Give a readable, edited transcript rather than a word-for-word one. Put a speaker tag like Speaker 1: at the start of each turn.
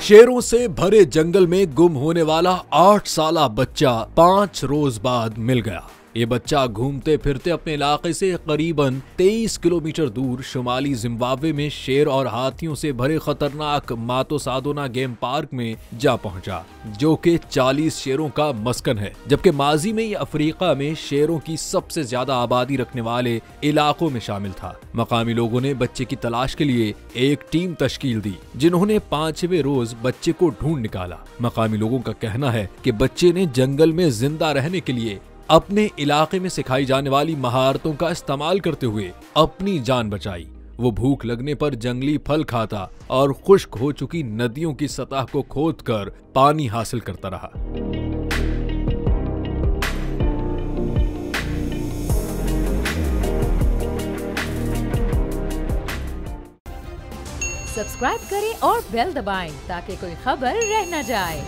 Speaker 1: शेरों से भरे जंगल में गुम होने वाला 8 साला बच्चा 5 रोज बाद मिल गया। ये बच्चा घूमते फिरते अपने इलाके से करीबन 23 किलोमीटर दूर शुमाली जिम्बाब्वे में शेर और हाथियों से भरे खतरनाक मातोसादोना गेम पार्क में जा पहुंचा, जो कि 40 शेरों का मस्कन है। जबकि माजी में ये अफ्रीका में शेरों की सबसे ज्यादा आबादी रखने वाले इलाकों में शामिल था। मकामी लोगों ने बच्चे की तलाश के लिए एक टीम तश्कील दी, जिन्होंने 5वें रोज बच्चे को ढूंढ निकाला। मकामी लोगों का कहना है कि बच्चे ने जंगल में जिंदा रहने के लिए अपने इलाके में सिखाई जाने वाली महारतों का इस्तेमाल करते हुए अपनी जान बचाई। वो भूख लगने पर जंगली फल खाता और खुश्क हो चुकी नदियों की सतह को खोदकर पानी हासिल करता रहा।
Speaker 2: सब्सक्राइब करें और बेल दबाएं ताकि कोई खबर रह न जाए।